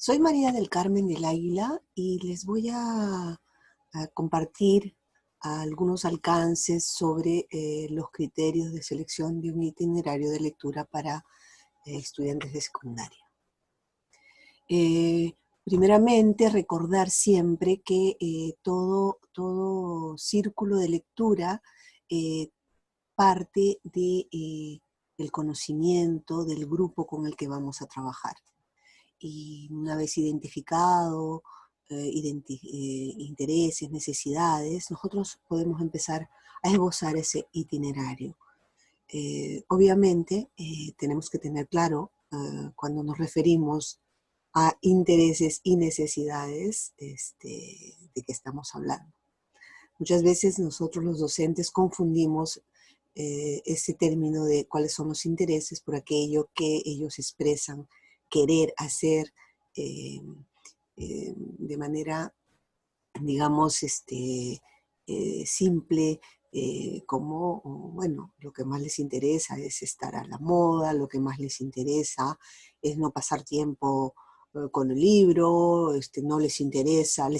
Soy María del Carmen del Águila y les voy a compartir algunos alcances sobre los criterios de selección de un itinerario de lectura para estudiantes de secundaria. Primeramente, recordar siempre que todo círculo de lectura parte del conocimiento del grupo con el que vamos a trabajar. Y una vez identificado intereses, necesidades, nosotros podemos empezar a esbozar ese itinerario. Obviamente tenemos que tener claro cuando nos referimos a intereses y necesidades de qué estamos hablando. Muchas veces nosotros los docentes confundimos ese término de cuáles son los intereses por aquello que ellos expresan querer hacer de manera, digamos, simple, como, bueno, lo que más les interesa es estar a la moda, lo que más les interesa es no pasar tiempo con el libro, no les interesa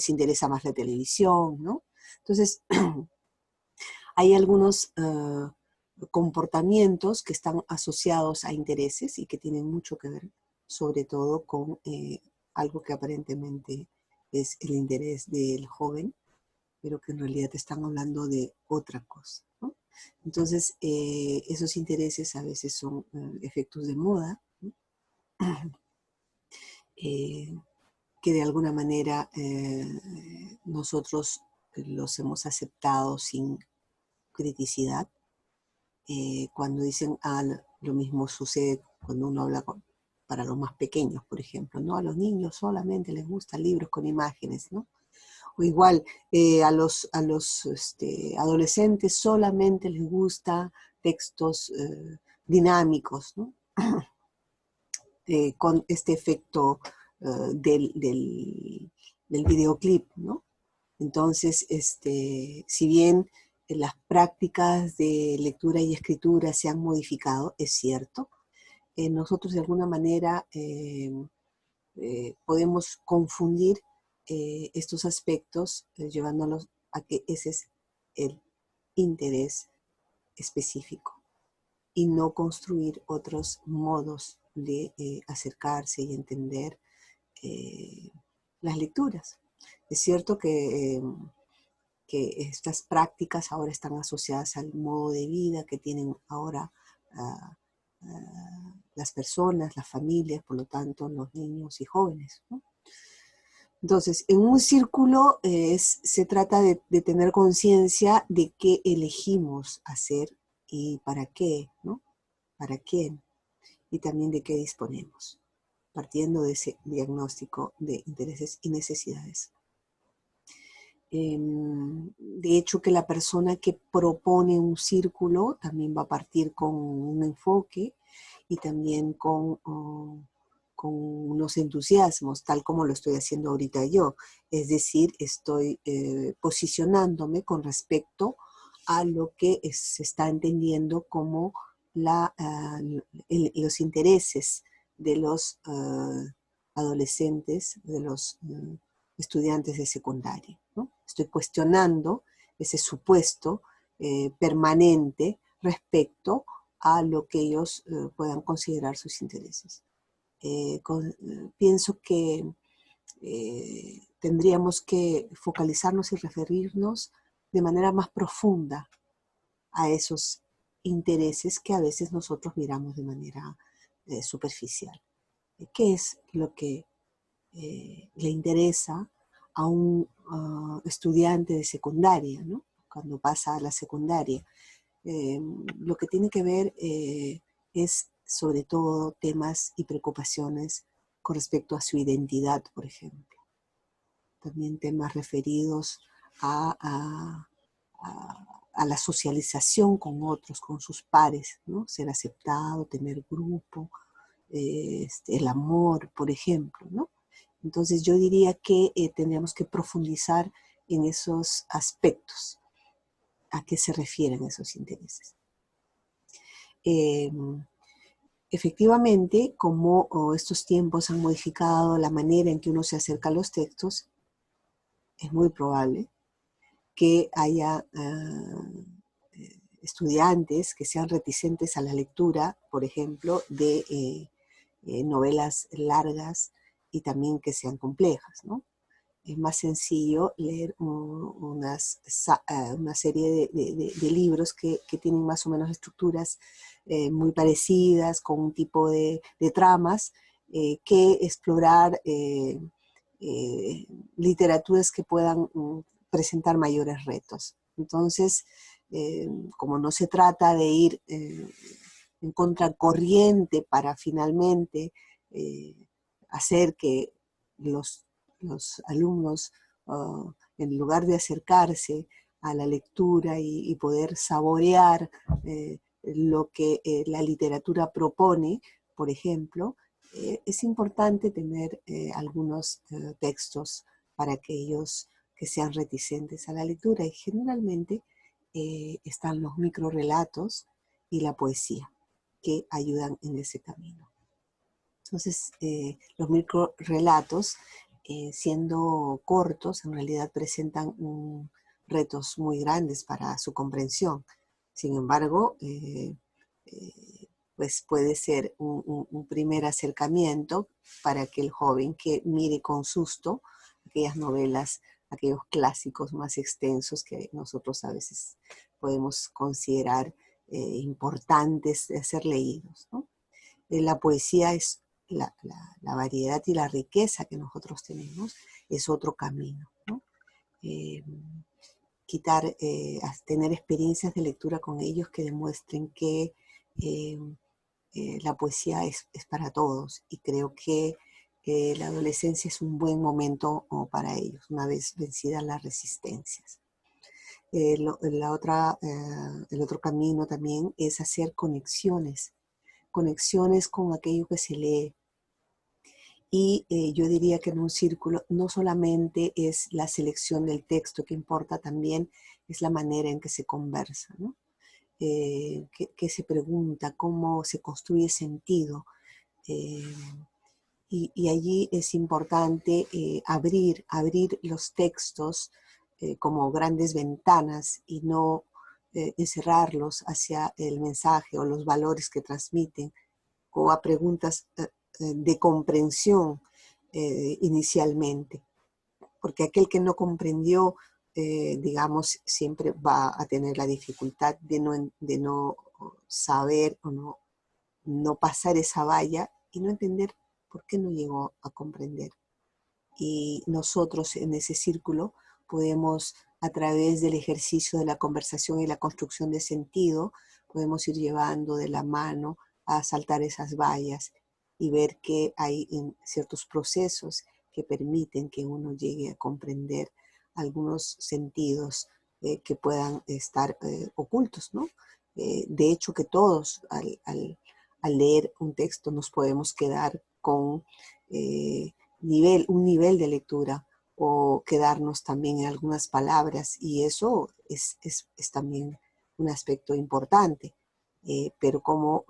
más la televisión, ¿no? Entonces, hay algunos comportamientos que están asociados a intereses y que tienen mucho que ver, sobre todo, con algo que aparentemente es el interés del joven, pero que en realidad están hablando de otra cosa, ¿no? Entonces, esos intereses a veces son efectos de moda, ¿no? Que de alguna manera nosotros los hemos aceptado sin criticidad. Cuando dicen, lo mismo sucede cuando uno habla para los más pequeños, por ejemplo, ¿no? A los niños solamente les gustan libros con imágenes, ¿no? O igual, a los adolescentes solamente les gusta textos dinámicos, ¿no? Con este efecto del videoclip, ¿no? Entonces, si bien las prácticas de lectura y escritura se han modificado, es cierto, nosotros de alguna manera podemos confundir estos aspectos llevándolos a que ese es el interés específico y no construir otros modos de acercarse y entender las lecturas. Es cierto que estas prácticas ahora están asociadas al modo de vida que tienen ahora las personas, las familias, por lo tanto los niños y jóvenes, ¿no? Entonces, en un círculo se trata de tener conciencia de qué elegimos hacer y para qué, ¿no? ¿Para quién? Y también de qué disponemos, partiendo de ese diagnóstico de intereses y necesidades. De hecho, que la persona que propone un círculo también va a partir con un enfoque y también con unos entusiasmos, tal como lo estoy haciendo ahorita yo. Es decir, estoy posicionándome con respecto a lo que se está entendiendo como los intereses de los adolescentes, de los estudiantes de secundaria, ¿no? Estoy cuestionando ese supuesto permanente respecto a lo que ellos puedan considerar sus intereses. Pienso que tendríamos que focalizarnos y referirnos de manera más profunda a esos intereses que a veces nosotros miramos de manera superficial. ¿Qué es lo que le interesa a un estudiante de secundaria, ¿no? Cuando pasa a la secundaria? Lo que tiene que ver es sobre todo temas y preocupaciones con respecto a su identidad, por ejemplo. También temas referidos a la socialización con otros, con sus pares, ¿no? Ser aceptado, tener grupo, el amor, por ejemplo, ¿no? Entonces yo diría que tendríamos que profundizar en esos aspectos. ¿A qué se refieren esos intereses? Efectivamente, como estos tiempos han modificado la manera en que uno se acerca a los textos, es muy probable que haya estudiantes que sean reticentes a la lectura, por ejemplo, de novelas largas y también que sean complejas, ¿no? Es más sencillo leer una serie de libros que tienen más o menos estructuras muy parecidas, con un tipo de tramas, que explorar literaturas que puedan presentar mayores retos. Entonces, como no se trata de ir en contracorriente para finalmente eh, hacer que los, los alumnos, en lugar de acercarse a la lectura y poder saborear lo que la literatura propone, por ejemplo, es importante tener algunos textos para aquellos que sean reticentes a la lectura, y generalmente están los microrelatos y la poesía que ayudan en ese camino. Entonces, los microrelatos, siendo cortos, en realidad presentan retos muy grandes para su comprensión. Sin embargo, pues puede ser un primer acercamiento para aquel joven que mire con susto aquellas novelas, aquellos clásicos más extensos que nosotros a veces podemos considerar importantes de ser leídos, ¿no? La poesía es la variedad y la riqueza que nosotros tenemos, es otro camino, ¿no? Eh, tener experiencias de lectura con ellos que demuestren que eh, la poesía es para todos, y creo que la adolescencia es un buen momento para ellos, una vez vencidas las resistencias. El otro camino también es hacer conexiones con aquello que se lee. Y yo diría que en un círculo no solamente es la selección del texto que importa, también es la manera en que se conversa, ¿no? Que se pregunta, cómo se construye sentido. Eh, y allí es importante abrir los textos como grandes ventanas y no encerrarlos hacia el mensaje o los valores que transmiten, o a preguntas de comprensión inicialmente, porque aquel que no comprendió, digamos, siempre va a tener la dificultad de no saber o no pasar esa valla y no entender por qué no llegó a comprender. Y nosotros en ese círculo podemos, a través del ejercicio de la conversación y la construcción de sentido, podemos ir llevando de la mano a saltar esas vallas y ver que hay ciertos procesos que permiten que uno llegue a comprender algunos sentidos que puedan estar ocultos, ¿no? De hecho, que todos al leer un texto nos podemos quedar con un nivel de lectura, o quedarnos también en algunas palabras, y eso es también un aspecto importante. Pero como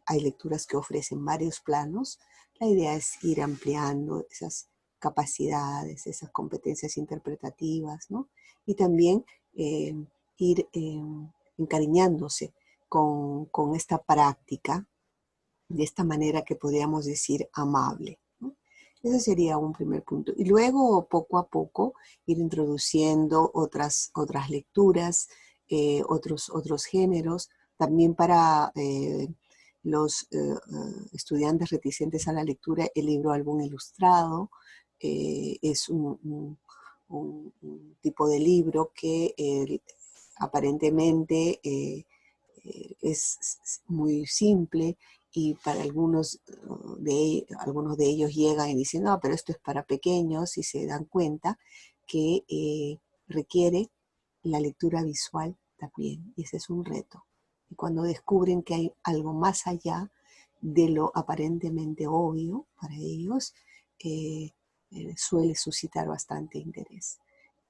hay lecturas que ofrecen varios planos, la idea es ir ampliando esas capacidades, esas competencias interpretativas, ¿no? Y también ir encariñándose con esta práctica de esta manera que podríamos decir amable, ¿no? Ese sería un primer punto. Y luego, poco a poco, ir introduciendo otras lecturas, otros géneros, también para los estudiantes reticentes a la lectura. El libro álbum ilustrado es un tipo de libro que aparentemente es muy simple, y para algunos de ellos llegan y dicen, no, pero esto es para pequeños, y se dan cuenta que requiere la lectura visual también, y ese es un reto. Y cuando descubren que hay algo más allá de lo aparentemente obvio para ellos, suele suscitar bastante interés.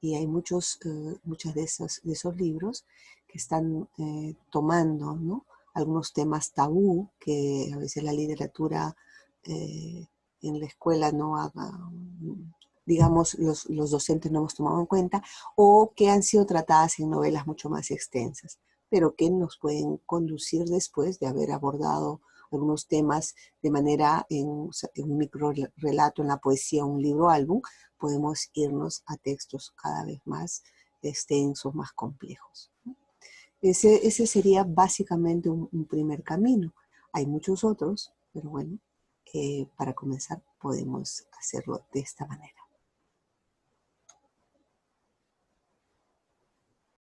Y hay muchos de esos libros que están tomando, ¿no?, algunos temas tabú que a veces la literatura en la escuela no haga, digamos, los docentes no hemos tomado en cuenta, o que han sido tratadas en novelas mucho más extensas, pero que nos pueden conducir después de haber abordado algunos temas de manera en un micro relato, en la poesía, un libro álbum, podemos irnos a textos cada vez más extensos, más complejos. Ese sería básicamente un primer camino. Hay muchos otros, pero bueno, para comenzar podemos hacerlo de esta manera.